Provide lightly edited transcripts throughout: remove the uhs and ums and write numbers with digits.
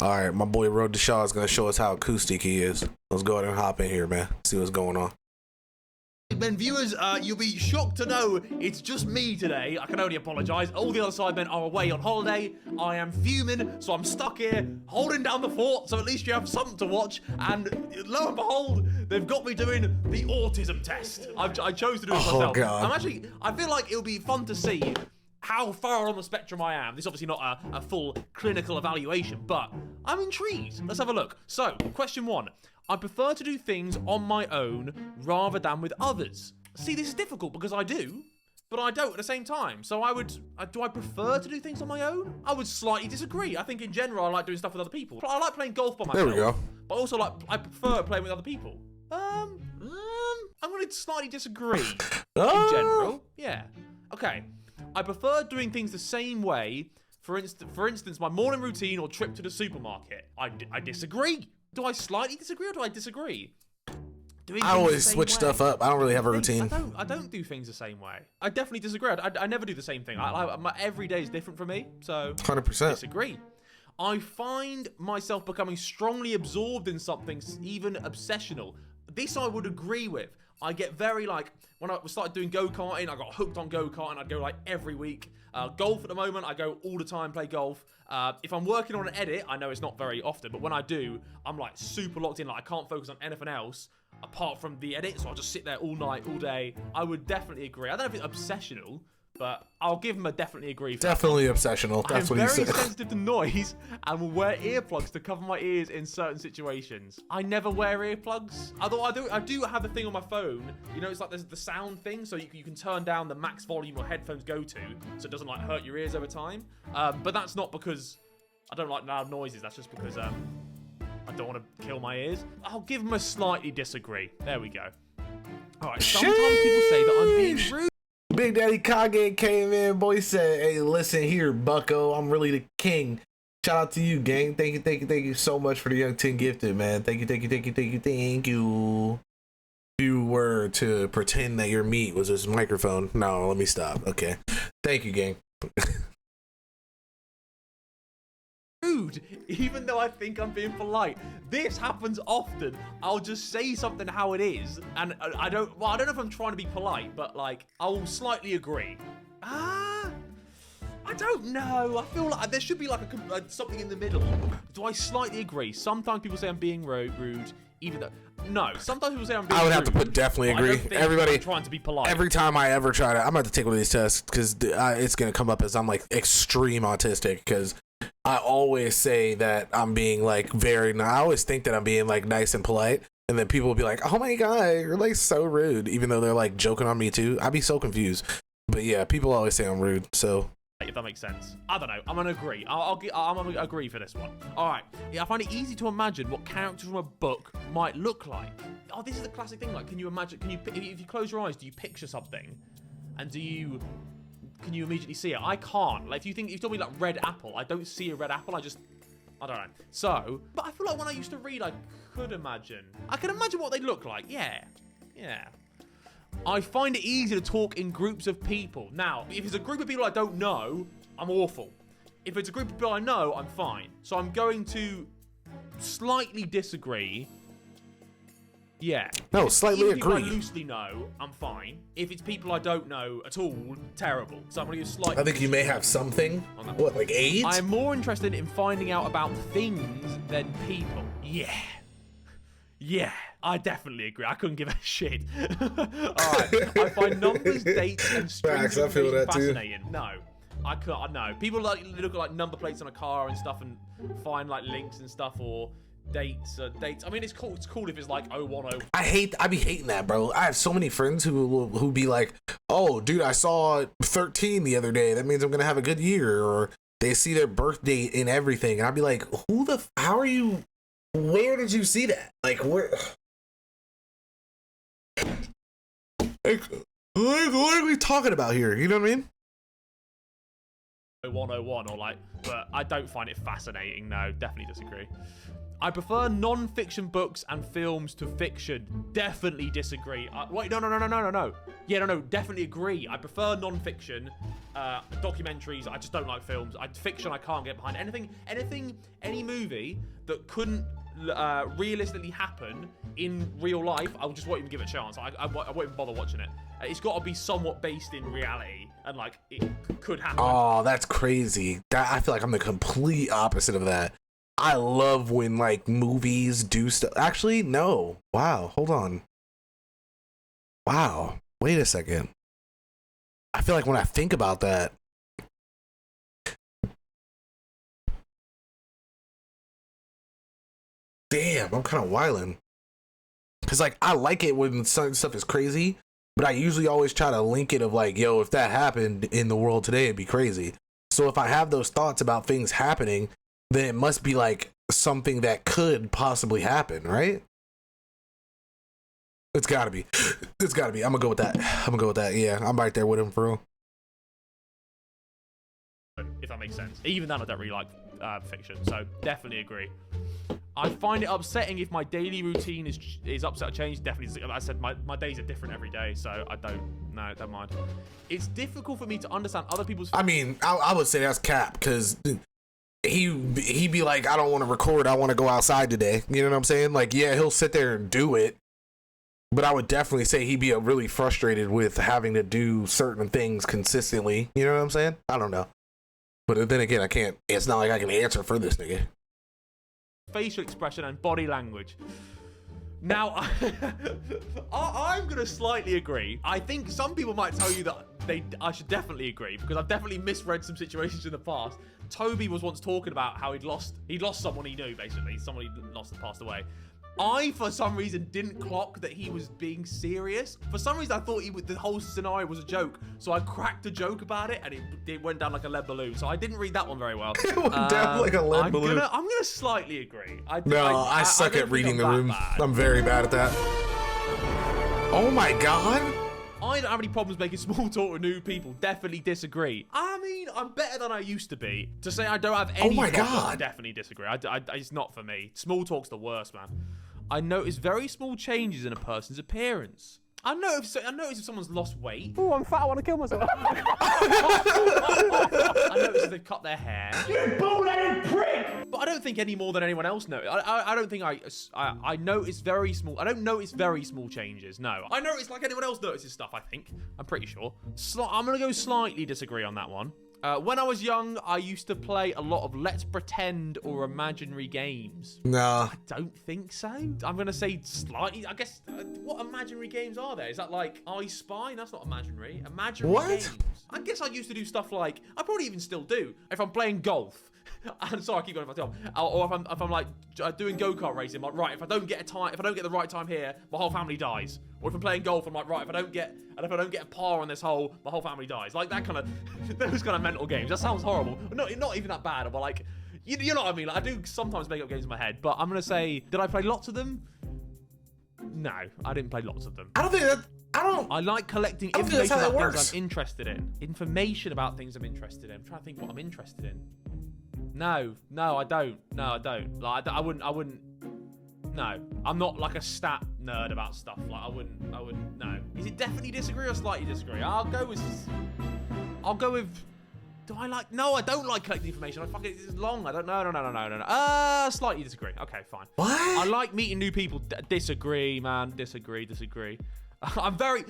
All right, my boy Road to Shaw is gonna show us how acoustic he is. Let's go ahead and hop in here, man. See what's going on. Men, viewers, you'll be shocked to know it's just me today. I can only apologise. All the other sidemen are away on holiday. I am fuming, so I'm stuck here holding down the fort, so at least you have something to watch. And lo and behold, they've got me doing the autism test. I chose to do it myself. God. I feel like it'll be fun to see how far on the spectrum I am. This is obviously not a full clinical evaluation, but I'm intrigued. Let's have a look. So, question 1. I prefer to do things on my own rather than with others. See, this is difficult because I do, but I don't at the same time. So do I prefer to do things on my own? I would slightly disagree. I think in general, I like doing stuff with other people. I like playing golf by myself. There we go. But also, I prefer playing with other people. I'm going to slightly disagree. In general, yeah. Okay. I prefer doing things the same way. For instance, my morning routine or trip to the supermarket. I disagree. Do I slightly disagree or do I disagree? I always switch stuff up. I don't really have a routine. I don't do things the same way. I definitely disagree. I never do the same thing. My every day is different for me, so 100%. Disagree. I find myself becoming strongly absorbed in something, even obsessional. This I would agree with. I get very when I started doing go-karting, I got hooked on go-karting. I'd go every week. Golf at the moment, I go all the time, play golf. If I'm working on an edit, I know it's not very often, but when I do, I'm super locked in. I can't focus on anything else apart from the edit, so I'll just sit there all night, all day. I would definitely agree. I don't know if it's obsessional, but I'll give him a definitely agree. Definitely obsessional. That's what he said. I'm very sensitive to noise and will wear earplugs to cover my ears in certain situations. I never wear earplugs. Although I do have a thing on my phone. You know, it's like there's the sound thing, so you can turn down the max volume your headphones go to, so it doesn't hurt your ears over time. But that's not because I don't like loud noises. That's just because I don't want to kill my ears. I'll give him a slightly disagree. There we go. All right. Sometimes people say that I'm being rude. Big Daddy Kage came in, boy, said, hey, listen here, bucko, I'm really the king. Shout out to you, gang. Thank you so much for the young 10 gifted, man. Thank you. If you were to pretend that your meat was this microphone, no, let me stop. Okay. Thank you, gang. Rude, even though I think I'm being polite. This happens often. I'll just say something how it is, and I don't know if I'm trying to be polite, but I'll slightly agree. I don't know. I feel like there should be something in the middle. Do I slightly agree? Sometimes people say I'm being rude, even though no. Sometimes people say I'm being rude. I would have to put definitely agree. Everybody I'm trying to be polite. Every time I ever try to, I'm about to take one of these tests because it's gonna come up as I'm extreme autistic because I always say that I'm being I always think that I'm being nice and polite, and then people will be like, oh my god, you're so rude, even though they're joking on me too. I'd be so confused. But yeah, people always say I'm rude, so if that makes sense. I don't know. I'm gonna agree. I'm gonna agree for this one. All right. Yeah, I find it easy to imagine what characters from a book might look like. Oh, this is the classic thing. Can you imagine? If you close your eyes, do you picture something? And can you immediately see it? I can't. If you told me red apple, I don't see a red apple. I don't know. So, but I feel like when I used to read, I could imagine. I can imagine what they look like. Yeah. I find it easy to talk in groups of people. Now, if it's a group of people I don't know, I'm awful. If it's a group of people I know, I'm fine. So I'm going to slightly disagree. Yeah. No, slightly agree. If I loosely know, I'm fine. If it's people I don't know at all, terrible. So I'm going to give slightly. I think you may have something. What, AIDS? I am more interested in finding out about things than people. Yeah, I definitely agree. I couldn't give a shit. Alright, I find numbers, dates, and strings of information fascinating. No, I can't. No, people look at number plates on a car and stuff and find links and stuff or dates. I mean, it's cool. It's cool if it's 010. I be hating that, bro. I have so many friends who be like, oh, dude, I saw 13 the other day. That means I'm gonna have a good year. Or they see their birth date and everything, and I'd be like, how are you? Where did you see that? Where? What are we talking about here? You know what I mean? 101 but I don't find it fascinating. No, definitely disagree. I prefer non-fiction books and films to fiction. Definitely disagree. Wait, no. Yeah, no, definitely agree. I prefer non-fiction, documentaries. I just don't like films. Fiction, I can't get behind. Any movie that couldn't realistically happen in real life, I just won't even give it a chance. I won't even bother watching it. It's got to be somewhat based in reality and like it could happen. Oh, that's crazy. I feel like I'm the complete opposite of that. I love when like movies do stuff. Actually, no. Wow, hold on. Wow, wait a second. I feel like when I think about that, damn, I'm kind of wildin'. Cause like I like it when some stuff is crazy, but I usually always try to link it of like, yo, if that happened in the world today, it'd be crazy. So if I have those thoughts about things happening, then it must be like something that could possibly happen, right? It's gotta be. It's gotta be. I'm gonna go with that. Yeah, I'm right there with him, for real. If that makes sense. Even then, I don't really like fiction, so definitely agree. I find it upsetting if my daily routine is upset or changed. Definitely, like I said, my days are different every day, so I don't mind. It's difficult for me to understand other people's. I mean, I would say that's cap, because he'd be like, I don't want to record, I want to go outside today. You know what I'm saying? Like, yeah, he'll sit there and do it, but I would definitely say he'd be really frustrated with having to do certain things consistently. You know what I'm saying? I don't know. But then again, I can't. It's not like I can answer for this nigga. Facial expression and body language. Now, I'm going to slightly agree. I think some people might tell you that I should definitely agree, because I've definitely misread some situations in the past. Toby was once talking about how he'd lost someone he knew, basically. Someone he'd lost and passed away. I, for some reason, didn't clock that he was being serious. For some reason, I thought the whole scenario was a joke. So I cracked a joke about it, and it went down like a lead balloon. So I didn't read that one very well. It went down like a lead balloon. I'm gonna slightly agree. I suck at reading the room. I'm very bad at that. Oh my god. I don't have any problems making small talk with new people. Definitely disagree. I mean, I'm better than I used to be. To say I don't have any problems, definitely disagree. It's not for me. Small talk's the worst, man. I notice very small changes in a person's appearance. I notice if someone's lost weight. Oh, I'm fat, I want to kill myself. I notice if they've cut their hair. You bull-headed prick! But I don't think any more than anyone else notices. I don't think I notice very small. I don't notice very small changes. No, I notice like anyone else notices stuff. I think. I'm pretty sure. I'm gonna go slightly disagree on that one. When I was young, I used to play a lot of Let's Pretend or imaginary games. No. I don't think so. I'm going to say slightly. I guess, what imaginary games are there? Is that like I Spy? That's not imaginary. Imaginary games. I guess I used to do stuff like, I probably even still do. If I'm playing golf, I'm sorry, I keep going if I tell. Or if I'm like doing go-kart racing, I'm like, right, if I don't get the right time here, my whole family dies. Or if I'm playing golf, I'm like, right, if I don't get a par on this hole, my whole family dies. Like that kind of, those kind of mental games. That sounds horrible. Not even that bad, but like, you know what I mean? Like, I do sometimes make up games in my head, but I'm gonna say, did I play lots of them? No, I didn't play lots of them. I like collecting information about things I'm interested in. Information about things I'm interested in. I'm trying to think what I'm interested in. No, I don't. Like, I wouldn't. No, I'm not like a stat nerd about stuff. Like, I wouldn't. No. Is it definitely disagree or slightly disagree? I'll go with. Do I like? No, I don't like collecting information. It's long. I don't know. No. Slightly disagree. Okay, fine. What? I like meeting new people. Disagree, man. Disagree. I'm very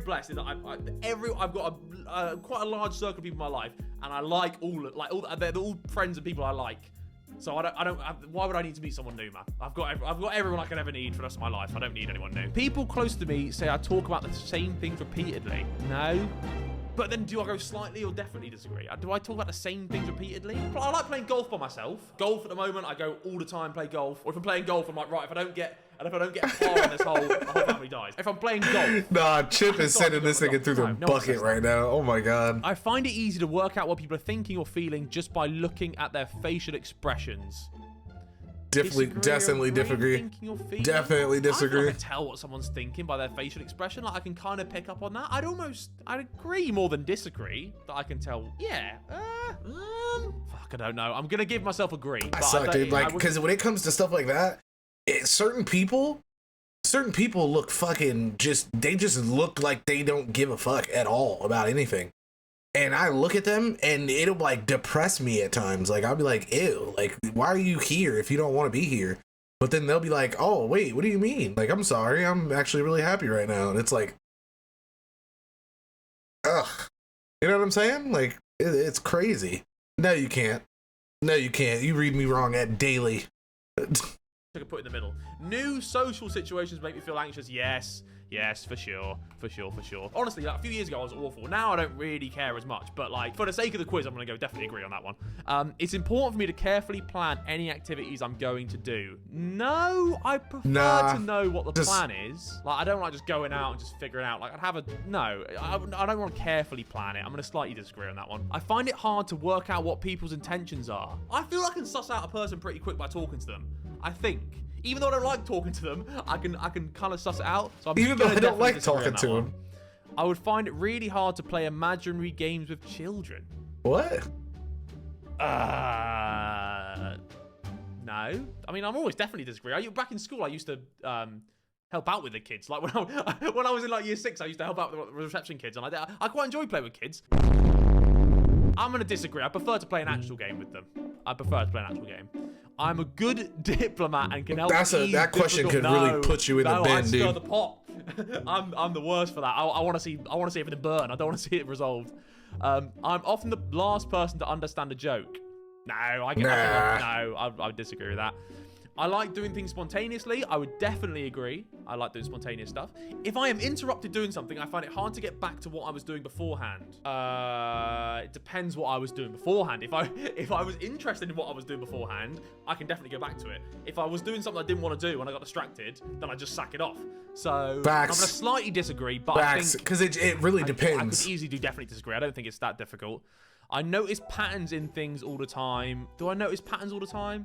blessed in that I've got quite a large circle of people in my life, and I like they're all friends and people I like. So why would I need to meet someone new, man? I've got everyone I can ever need for the rest of my life. I don't need anyone new. People close to me say I talk about the same things repeatedly. No. But then do I go slightly or definitely disagree? Do I talk about the same things repeatedly? I like playing golf by myself. Golf at the moment, I go all the time, play golf. Or if I'm playing golf, I'm like, right, if I don't get a par on this hole, the whole family dies. If I'm playing golf... Nah, Chip is sending this nigga through the bucket right now. Oh my god. I find it easy to work out what people are thinking or feeling just by looking at their facial expressions. Definitely disagree. Definitely I feel disagree. like I can tell what someone's thinking by their facial expression. Like I can kind of pick up on that. I'd agree more than disagree that I can tell. Yeah. Fuck, I don't know. I'm gonna give myself agree. I suck, dude. Like, because when it comes to stuff like that, certain people look fucking they just look like they don't give a fuck at all about anything. And I look at them and it'll like depress me at times. Like I'll be like, ew, like why are you here if you don't want to be here? But then they'll be like, oh wait, what do you mean? Like, I'm sorry, I'm actually really happy right now. And it's like, ugh, you know what I'm saying? Like it's crazy. No, you can't. No, you can't. You read me wrong at daily. I could put in the middle. New social situations make me feel anxious. Yes, for sure. Honestly, like, a few years ago I was awful. Now I don't really care as much, but like for the sake of the quiz, I'm gonna go definitely agree on that one. It's important for me to carefully plan any activities I'm going to do. No, I prefer to know what the plan is. Like I don't like just going out and just figuring out. Like I don't want to carefully plan it. I'm gonna slightly disagree on that one. I find it hard to work out what people's intentions are. I feel like I can suss out a person pretty quick by talking to them. I think. Even though I don't like talking to them, I can kind of suss it out. So I'm even though I don't like talking to them. I would find it really hard to play imaginary games with children. What? No. I mean, I'm always definitely disagree. Back in school, I used to help out with the kids. Like when I was in like year 6, I used to help out with the reception kids, and I quite enjoy playing with kids. I'm gonna disagree. I prefer to play an actual game with them. I'm a good diplomat and can help. That question could really put you in the bin, dude. The pot. I'm the worst for that. I want to see everything burn. I don't want to see it resolved. I'm often the last person to understand a joke. No, I disagree with that. I like doing things spontaneously. I would definitely agree. I like doing spontaneous stuff. If I am interrupted doing something, I find it hard to get back to what I was doing beforehand. It depends what I was doing beforehand. If I was interested in what I was doing beforehand, I can definitely go back to it. If I was doing something I didn't want to do and I got distracted, then I just sack it off. So I'm gonna slightly disagree, but I think because it really depends. I could easily definitely disagree. I don't think it's that difficult. I notice patterns in things all the time. Do I notice patterns all the time?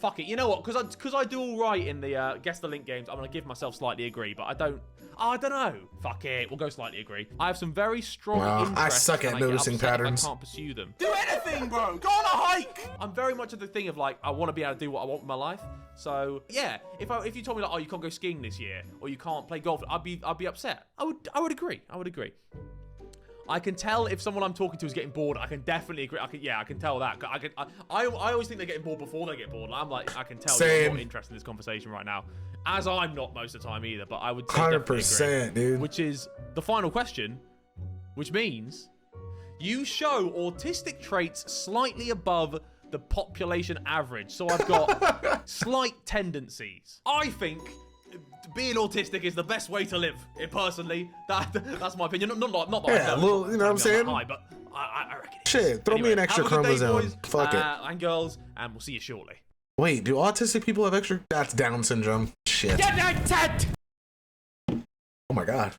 Fuck it, you know what? Because I do all right in the guess the link games. I'm gonna give myself slightly agree, but I don't know. Fuck it, we'll go slightly agree. I have some very strong interests. I suck at noticing patterns. I can't pursue them. Do anything, bro. Go on a hike. I'm very much of the thing of like I want to be able to do what I want with my life. So yeah, if you told me like, oh, you can't go skiing this year or you can't play golf, I'd be upset. I would agree. I can tell if someone I'm talking to is getting bored. I can definitely agree. I can tell that. I always think they're getting bored before they get bored. I'm like, I can tell you're not interested in this conversation right now. As I'm not most of the time either, but I would say 100%, dude. Which is the final question, which means you show autistic traits slightly above the population average. So I've got slight tendencies. I think being autistic is the best way to live. Personally, that's my opinion. Not that I know. Well, you know what I'm saying? High, but I reckon. Shit, throw me an extra chromosome. Fuck it. And girls, and we'll see you shortly. Wait, do autistic people have extra? That's Down syndrome. Shit. Get that tent. Oh my god.